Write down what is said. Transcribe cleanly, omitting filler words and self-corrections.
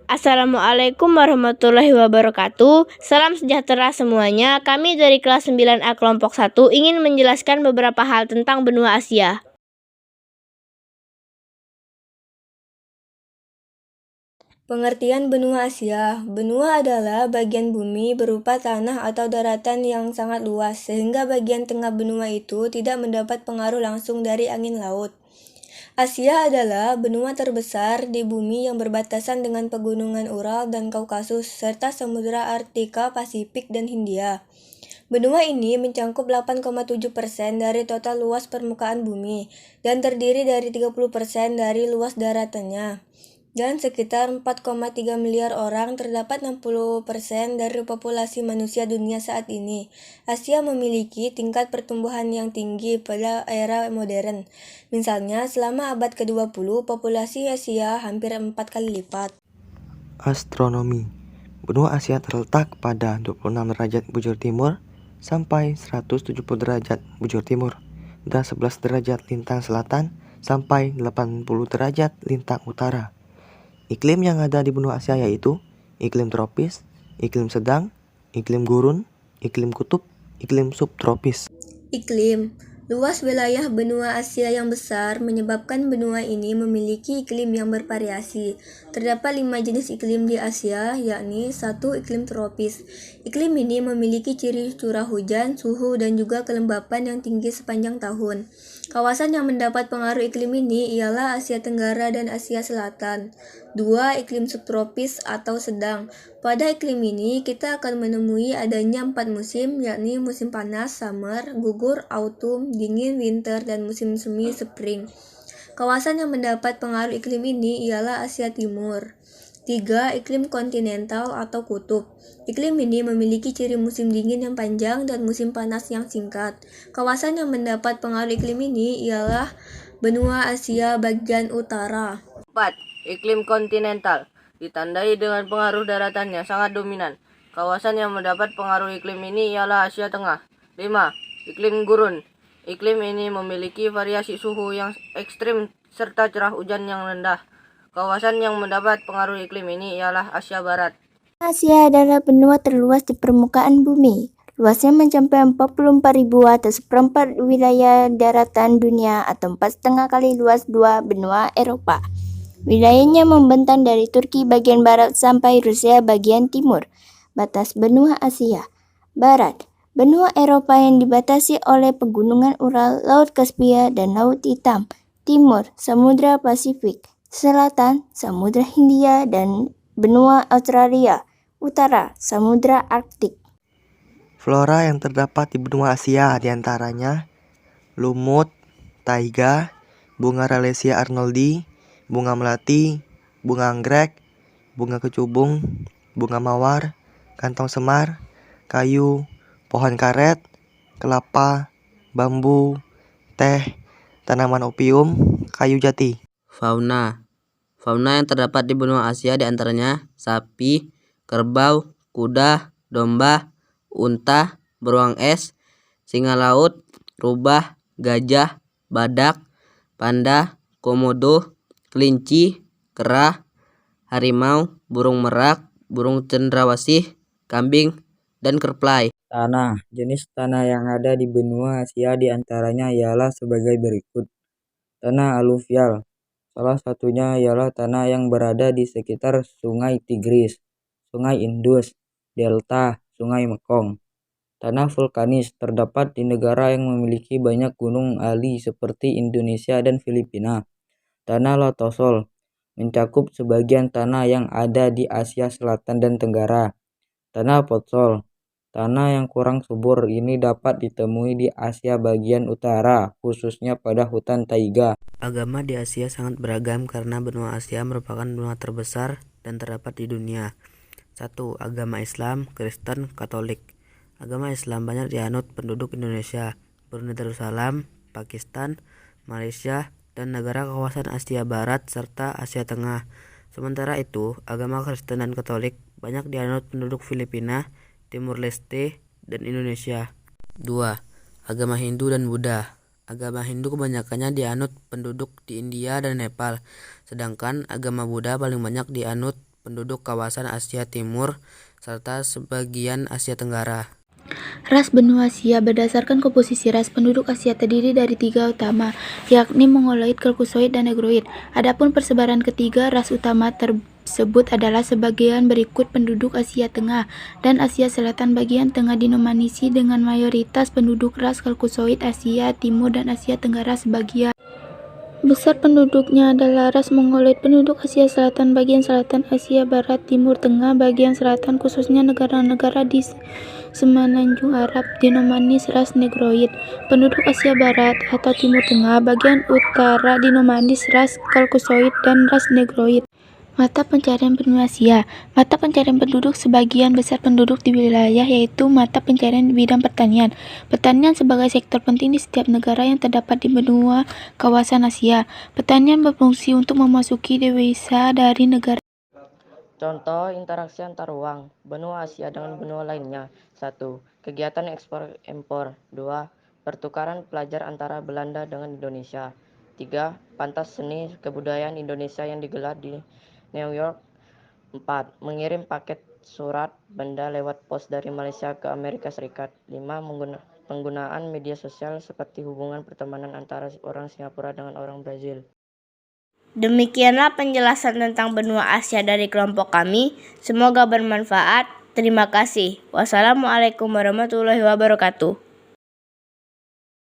Assalamualaikum warahmatullahi wabarakatuh. Salam sejahtera semuanya. Kami dari kelas 9A kelompok 1 ingin menjelaskan beberapa hal tentang benua Asia. Pengertian benua Asia. Benua adalah bagian bumi berupa tanah atau daratan yang sangat luas, sehingga bagian tengah benua itu tidak mendapat pengaruh langsung dari angin laut. Asia adalah benua terbesar di bumi yang berbatasan dengan pegunungan Ural dan Kaukasus, serta Samudra Arktika, Pasifik, dan Hindia. Benua ini mencakup 8,7% dari total luas permukaan bumi dan terdiri dari 30% dari luas daratannya. Dan sekitar 4,3 miliar orang, terdapat 60% dari populasi manusia dunia saat ini. Asia memiliki tingkat pertumbuhan yang tinggi pada era modern. Misalnya, selama abad ke-20, populasi Asia hampir 4 kali lipat. Astronomi. Benua Asia terletak pada 26 derajat bujur timur sampai 170 derajat bujur timur dan 11 derajat lintang selatan sampai 80 derajat lintang utara. Iklim yang ada di benua Asia yaitu iklim tropis, iklim sedang, iklim gurun, iklim kutub, iklim subtropis. Iklim. Luas wilayah benua Asia yang besar menyebabkan benua ini memiliki iklim yang bervariasi. Terdapat 5 jenis iklim di Asia, yakni 1. Iklim tropis. Iklim ini memiliki ciri curah hujan, suhu, dan juga kelembapan yang tinggi sepanjang tahun. Kawasan yang mendapat pengaruh iklim ini ialah Asia Tenggara dan Asia Selatan. 2. Iklim subtropis atau sedang. Pada iklim ini, kita akan menemui adanya 4 musim, yakni musim panas, summer, gugur, autumn, dingin, winter, dan musim semi, spring. Kawasan yang mendapat pengaruh iklim ini ialah Asia Timur. 3. Iklim kontinental atau kutub. Iklim ini memiliki ciri musim dingin yang panjang dan musim panas yang singkat. Kawasan yang mendapat pengaruh iklim ini ialah benua Asia bagian utara. 4. Iklim kontinental ditandai dengan pengaruh daratannya sangat dominan. Kawasan yang mendapat pengaruh iklim ini ialah Asia Tengah. 5. Iklim gurun. Iklim ini memiliki variasi suhu yang ekstrim serta curah hujan yang rendah. Kawasan yang mendapat pengaruh iklim ini ialah Asia Barat. Asia adalah benua terluas di permukaan bumi. Luasnya mencapai 44.000 atau seperempat wilayah daratan dunia atau 4,5 kali luas dua benua Eropa. Wilayahnya membentang dari Turki bagian barat sampai Rusia bagian timur. Batas benua Asia. Barat. Benua Eropa yang dibatasi oleh pegunungan Ural, Laut Kaspia, dan Laut Hitam. Timur. Samudra Pasifik. Selatan. Samudra Hindia dan benua Australia. Utara. Samudra Arktik. Flora yang terdapat di benua Asia diantaranya lumut, taiga, bunga Rafflesia arnoldi, bunga melati, bunga anggrek, bunga kecubung, bunga mawar, kantong semar, kayu, pohon karet, kelapa, bambu, teh, tanaman opium, kayu jati. Fauna. Fauna yang terdapat di benua Asia diantaranya sapi, kerbau, kuda, domba, unta, beruang es, singa laut, rubah, gajah, badak, panda, komodo, kelinci, kera, harimau, burung merak, burung cendrawasih, kambing, dan kerplai. Tanah. Jenis tanah yang ada di benua Asia diantaranya ialah sebagai berikut. Tanah aluvial. Salah satunya ialah tanah yang berada di sekitar Sungai Tigris, Sungai Indus, Delta, Sungai Mekong. Tanah vulkanis terdapat di negara yang memiliki banyak gunung ali seperti Indonesia dan Filipina. Tanah lotosol mencakup sebagian tanah yang ada di Asia Selatan dan Tenggara. Tanah potsol. Tanah yang kurang subur ini dapat ditemui di Asia bagian utara, khususnya pada hutan taiga. Agama di Asia sangat beragam karena benua Asia merupakan benua terbesar dan terdapat di dunia. 1. Agama Islam, Kristen, Katolik. Agama Islam banyak dianut penduduk Indonesia, Brunei Darussalam, Pakistan, Malaysia, dan negara kawasan Asia Barat serta Asia Tengah. Sementara itu, agama Kristen dan Katolik banyak dianut penduduk Filipina, Timur Leste, dan Indonesia. 2. Agama Hindu dan Buddha. Agama Hindu kebanyakannya dianut penduduk di India dan Nepal, sedangkan agama Buddha paling banyak dianut penduduk kawasan Asia Timur, serta sebagian Asia Tenggara. Ras benua Asia. Berdasarkan komposisi ras, penduduk Asia terdiri dari 3 utama, yakni Mongoloid, Caucasoid, dan Negroid. Adapun persebaran ketiga ras utama tersebut adalah sebagian berikut: penduduk Asia Tengah dan Asia Selatan bagian tengah dinominasi dengan mayoritas penduduk ras Caucasoid, Asia Timur, dan Asia Tenggara sebagian besar penduduknya adalah ras Mongoloid. Penduduk Asia Selatan bagian selatan, Asia Barat, Timur Tengah bagian selatan, khususnya negara-negara di Semenanjung Arab, dinominasi ras Negroid. Penduduk Asia Barat atau Timur Tengah bagian utara dinominasi ras Caucasoid dan ras Negroid. Mata pencarian benua Asia. Mata pencarian penduduk sebagian besar penduduk di wilayah yaitu mata pencarian di bidang pertanian. Pertanian sebagai sektor penting di setiap negara yang terdapat di benua kawasan Asia. Pertanian berfungsi untuk memasuki devisa dari negara. Contoh interaksi antar uang benua Asia dengan benua lainnya. 1. Kegiatan ekspor-impor. 2. Pertukaran pelajar antara Belanda dengan Indonesia. 3. Pentas seni kebudayaan Indonesia yang digelar di New York. 4. Mengirim paket surat benda lewat pos dari Malaysia ke Amerika Serikat. 5. Penggunaan media sosial seperti hubungan pertemanan antara orang Singapura dengan orang Brazil. Demikianlah penjelasan tentang benua Asia dari kelompok kami. Semoga bermanfaat. Terima kasih. Wassalamualaikum warahmatullahi wabarakatuh.